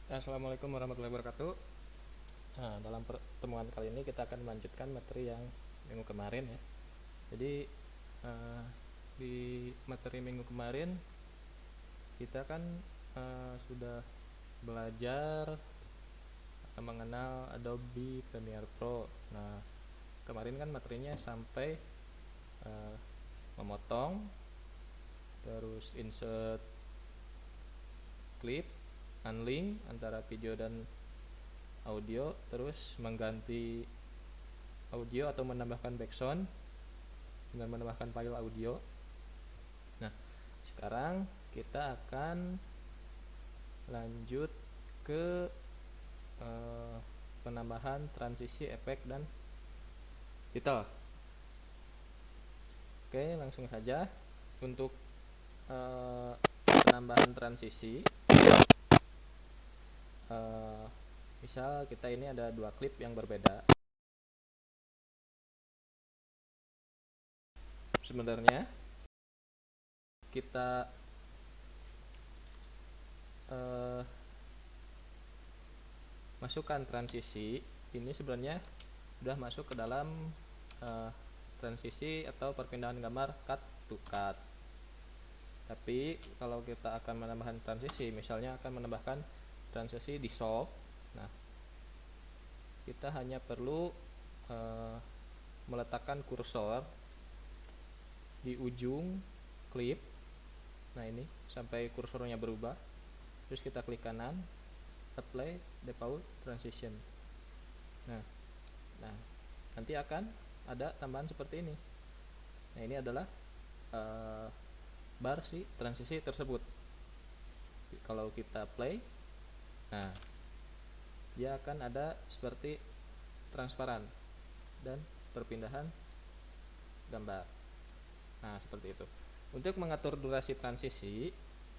Assalamualaikum warahmatullahi wabarakatuh. Nah, dalam pertemuan kali ini kita akan melanjutkan materi yang minggu kemarin ya. Jadi eh, di materi minggu kemarin kita kan sudah belajar mengenal Adobe Premiere Pro. Nah, kemarin kan materinya sampai eh, memotong, terus insert clip, unlink antara video dan audio, terus mengganti audio atau menambahkan background dengan menambahkan file audio. Nah, sekarang kita akan lanjut ke penambahan transisi efek dan title. Oke, langsung saja untuk penambahan transisi. Misal kita ini ada dua klip yang berbeda. Sebenarnya kita masukkan transisi ini sebenarnya sudah masuk ke dalam transisi atau perpindahan gambar cut to cut. Tapi kalau kita akan menambahkan transisi, misalnya akan menambahkan transisi dissolve, nah kita hanya perlu meletakkan kursor di ujung klip. Nah, ini sampai kursornya berubah, terus kita klik kanan, apply default transition. Nah, nanti akan ada tambahan seperti ini. Nah, ini adalah bar si transisi tersebut. Kalau kita play, nah dia akan ada seperti transparan dan perpindahan gambar. Nah, seperti itu. Untuk mengatur durasi transisi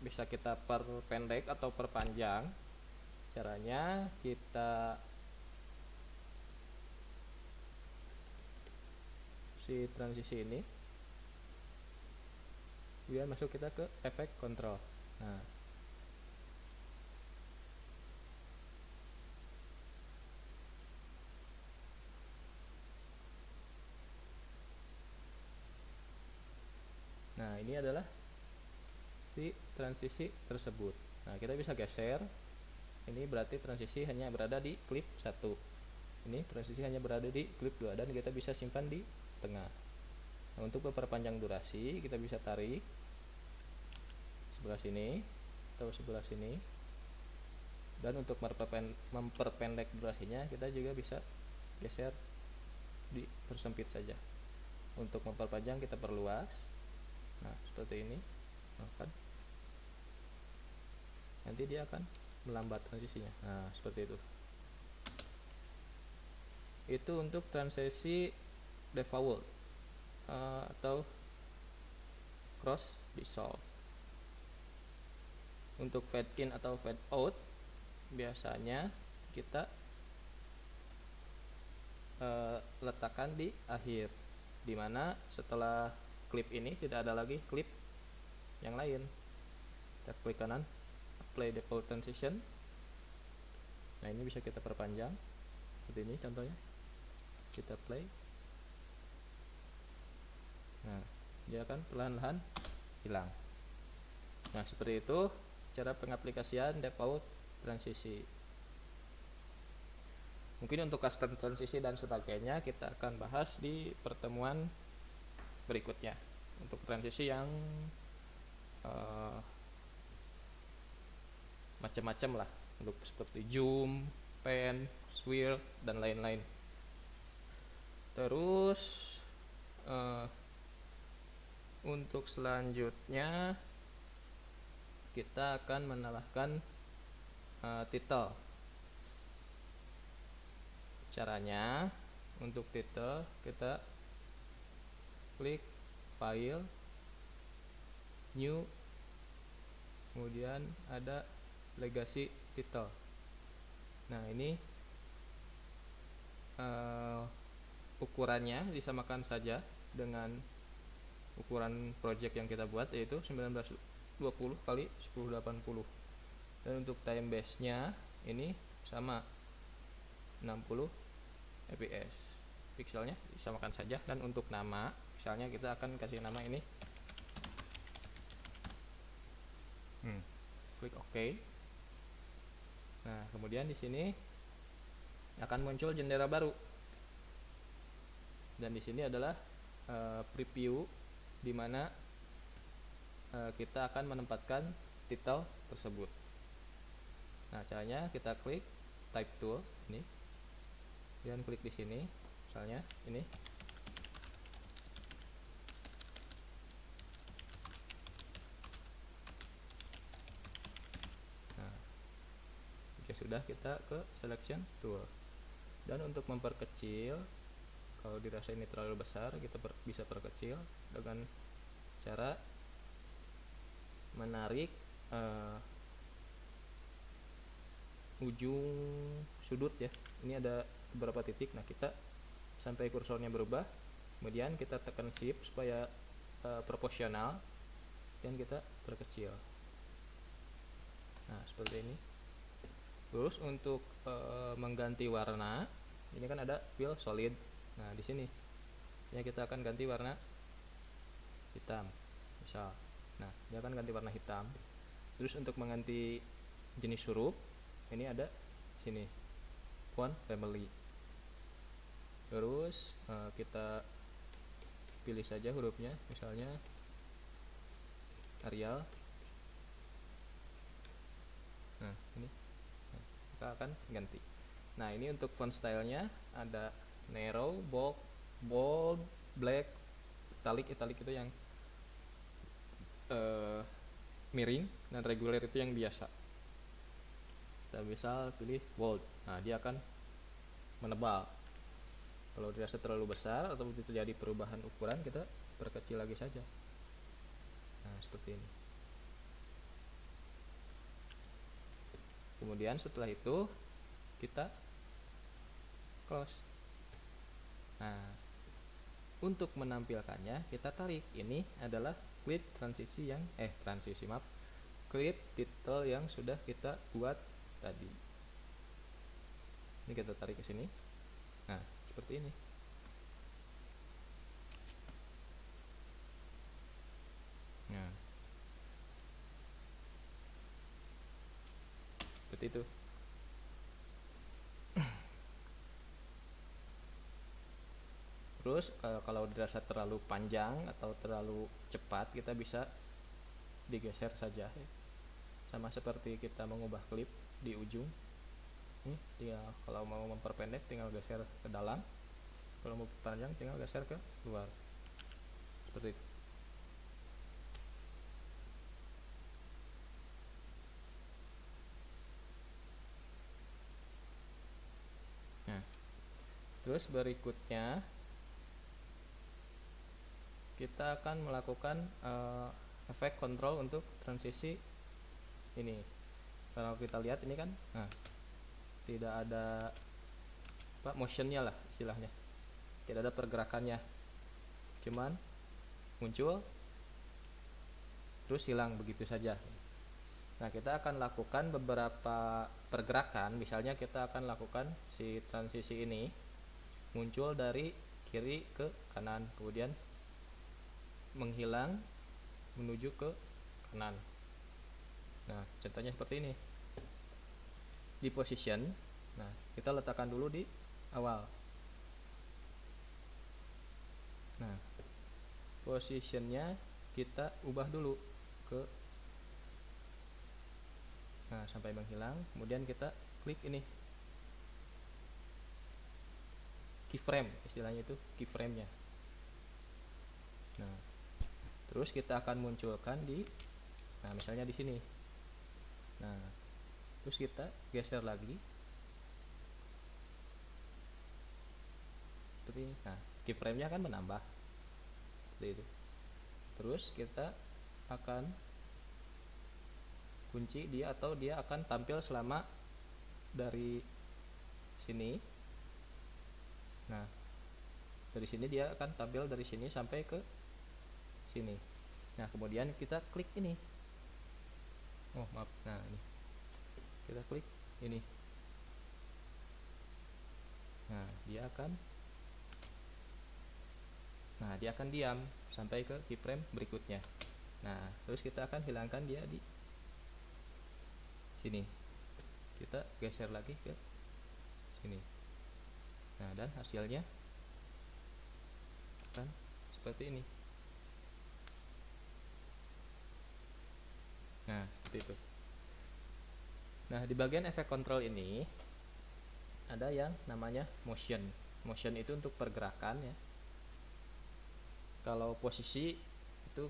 bisa kita perpendek atau perpanjang. Caranya kita si transisi ini biar masuk kita ke efek control. Nah, ini adalah si transisi tersebut. Nah, kita bisa geser. Ini berarti transisi hanya berada di klip 1. Ini transisi hanya berada di klip 2 dan kita bisa simpan di tengah. Nah, untuk memperpanjang durasi kita bisa tarik sebelah sini atau sebelah sini. Dan untuk memperpendek durasinya kita juga bisa geser, dipersempit saja. Untuk memperpanjang kita perluas. Nah, seperti ini. Nah, nanti dia akan melambat transisinya. Nah, seperti itu. Itu untuk transisi default atau cross dissolve. Untuk fade in atau fade out biasanya kita letakkan di akhir, dimana setelah klip ini tidak ada lagi klip yang lain. Kita klik kanan, apply default transition. Nah, ini bisa kita perpanjang seperti ini contohnya. Kita play. Nah, dia akan perlahan-lahan hilang. Nah, seperti itu cara pengaplikasian default transisi. Mungkin untuk custom transisi dan sebagainya kita akan bahas di pertemuan berikutnya. Untuk transisi yang macam-macam lah, untuk seperti zoom, pan, swirl dan lain-lain. Terus untuk selanjutnya kita akan menambahkan title. Caranya untuk title kita klik file, new, kemudian ada legacy title. Nah, ini ukurannya disamakan saja dengan ukuran project yang kita buat, yaitu 1920 x 1080. Dan untuk time base nya ini sama 60 fps, pixelnya disamakan saja. Dan untuk nama, misalnya kita akan kasih nama ini, klik OK. Nah, kemudian di sini akan muncul jendela baru, dan di sini adalah preview di mana kita akan menempatkan title tersebut. Nah, caranya kita klik type tool ini, dan klik di sini, misalnya ini. Nah, jika sudah, kita ke selection tool, dan untuk memperkecil, kalau dirasa ini terlalu besar, kita bisa perkecil dengan cara menarik ujung sudut ya. Ini ada beberapa titik. Nah, kita sampai kursornya berubah, kemudian kita tekan shift supaya proporsional, dan kita perkecil. Nah, seperti ini. Terus untuk mengganti warna, ini kan ada fill solid. Nah, di sini ya kita akan ganti warna hitam misal. Nah, dia akan ganti warna hitam. Terus untuk mengganti jenis huruf, ini ada sini font family. Terus kita pilih saja hurufnya, misalnya Arial. Nah, ini kita akan ganti. Nah, ini untuk font stylenya ada narrow, bold, black, italic itu yang miring, dan regular itu yang biasa. Kita bisa pilih bold. Nah, dia akan menebal. Kalau dirasa terlalu besar atau terjadi perubahan ukuran, kita perkecil lagi saja. Nah, seperti ini. Kemudian setelah itu kita close. Nah, untuk menampilkannya kita tarik. Ini adalah clip clip title yang sudah kita buat tadi. Ini kita tarik ke sini. Nah, seperti ini. Nah, seperti itu. Terus kalau dirasa terlalu panjang atau terlalu cepat, kita bisa digeser saja ya. Sama seperti kita mengubah klip di ujung. Nih, tinggal kalau mau memperpendek tinggal geser ke dalam, kalau mau panjang tinggal geser ke luar. Seperti itu. Nah, terus berikutnya kita akan melakukan efek kontrol untuk transisi ini. Kalau kita lihat ini kan, nah, tidak ada motionnya lah istilahnya, tidak ada pergerakannya, cuman muncul terus hilang begitu saja. Nah, kita akan lakukan beberapa pergerakan. Misalnya kita akan lakukan si transisi ini muncul dari kiri ke kanan, kemudian menghilang menuju ke kanan. Nah, contohnya seperti ini. Di position, nah, kita letakkan dulu di awal. Nah, positionnya kita ubah dulu ke, nah, sampai menghilang. Kemudian kita klik ini keyframe, istilahnya itu keyframe-nya. Nah, terus kita akan munculkan di, nah, misalnya di sini. Nah, terus kita geser lagi seperti ini. Nah, keyframe-nya akan menambah seperti itu. Terus kita akan kunci dia, atau dia akan tampil selama dari sini. Nah, dari sini dia akan tampil dari sini sampai ke sini. Nah, kemudian kita klik ini. Oh, maaf. Nah, ini kita klik ini. dia akan diam sampai ke keyframe berikutnya. Nah, terus kita akan hilangkan dia di sini. Kita geser lagi ke sini. Nah, dan hasilnya akan seperti ini. Nah, seperti itu. Nah, di bagian efek control ini ada yang namanya motion. Motion itu untuk pergerakan ya. Kalau posisi itu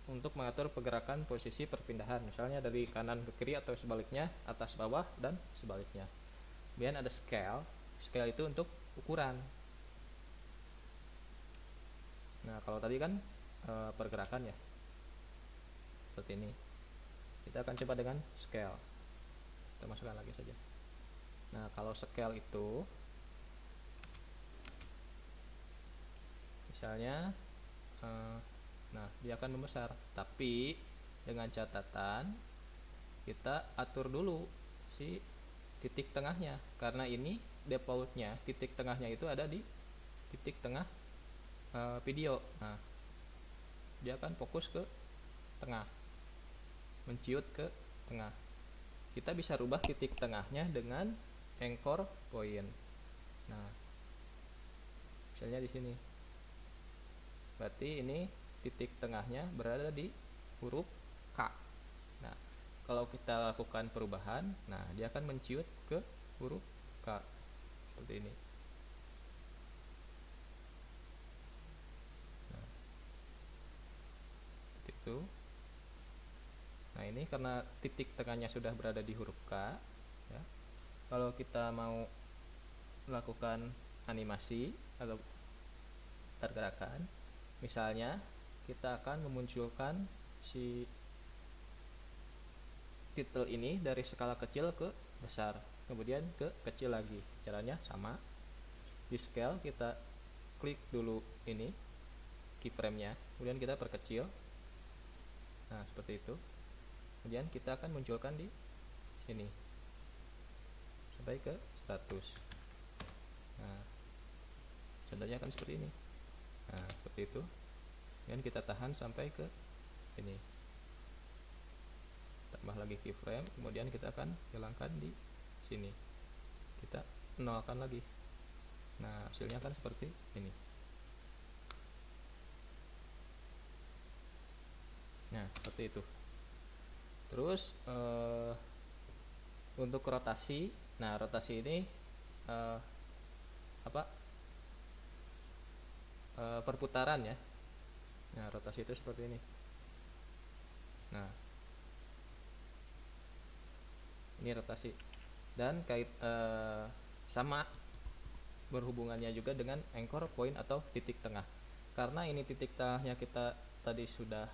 untuk mengatur pergerakan posisi perpindahan, misalnya dari kanan ke kiri atau sebaliknya, atas bawah dan sebaliknya. Kemudian ada scale. Scale itu untuk ukuran. Nah, kalau tadi kan pergerakan ya, seperti ini. Kita akan coba dengan scale. Kita masukkan lagi saja. Nah, kalau scale itu misalnya nah, dia akan membesar, tapi dengan catatan kita atur dulu si titik tengahnya, karena ini defaultnya titik tengahnya itu ada di titik tengah video. Nah, dia akan fokus ke tengah, menciut ke tengah. Kita bisa rubah titik tengahnya dengan anchor point. Nah, misalnya di sini, berarti ini titik tengahnya berada di huruf K. Nah, kalau kita lakukan perubahan, nah dia akan menciut ke huruf K seperti ini. Nah, itu. Nah, ini karena titik tengahnya sudah berada di huruf K ya. Kalau kita mau melakukan animasi atau pergerakan, misalnya kita akan memunculkan si title ini dari skala kecil ke besar, kemudian ke kecil lagi. Caranya sama. Di scale kita klik dulu ini keyframe-nya, kemudian kita perkecil. Nah, seperti itu. Kemudian kita akan munculkan di sini sampai ke 100. Nah, contohnya akan seperti ini. Nah, seperti itu. Dan kita tahan sampai ke sini. Tambah lagi keyframe, kemudian kita akan hilangkan di sini. Kita nolkan lagi. Nah, hasilnya akan seperti ini. Nah, seperti itu. Terus untuk rotasi, nah rotasi ini perputaran ya. Nah, rotasi itu seperti ini. Nah, ini rotasi. Dan sama berhubungannya juga dengan anchor point atau titik tengah. Karena ini titik tengahnya kita tadi sudah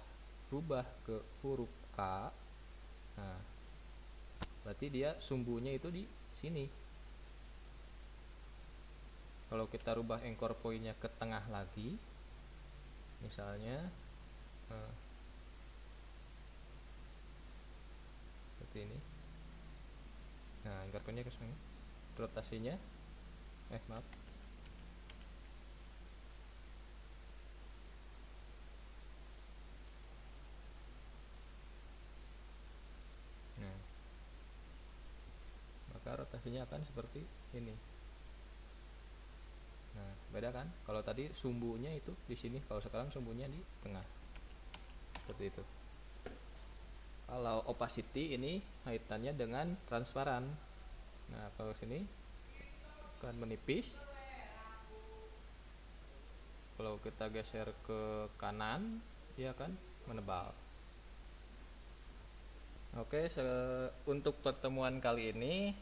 rubah ke huruf K. Nah, berarti dia sumbunya itu di sini. Kalau kita rubah anchor point-nya ke tengah lagi, misalnya seperti ini. Nah, anchor point-nya ke sini. Rotasinya maaf. Nah, maka rotasinya akan seperti ini. Nah, beda kan? Kalau tadi sumbunya itu di sini, kalau sekarang sumbunya di tengah. Seperti itu. Kalau opacity ini kaitannya dengan transparan. Nah, kalau sini akan menipis. Kalau kita geser ke kanan, dia akan menebal. Oke, untuk pertemuan kali ini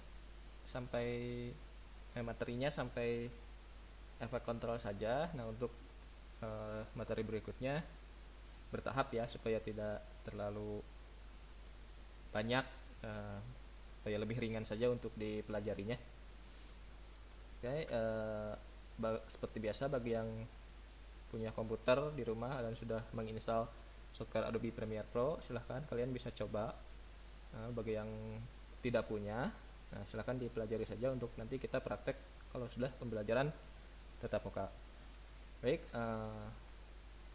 sampai materinya sampai efek kontrol saja. Nah, untuk materi berikutnya bertahap ya, supaya tidak terlalu banyak, supaya lebih ringan saja untuk dipelajarinya. Oke, seperti biasa bagi yang punya komputer di rumah dan sudah menginstal software Adobe Premiere Pro, silahkan kalian bisa coba. Bagi yang tidak punya, Nah, silakan dipelajari saja untuk nanti kita praktek kalau sudah pembelajaran tatap muka. Baik,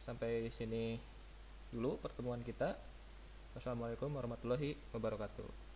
sampai sini dulu pertemuan kita. Wassalamualaikum warahmatullahi wabarakatuh.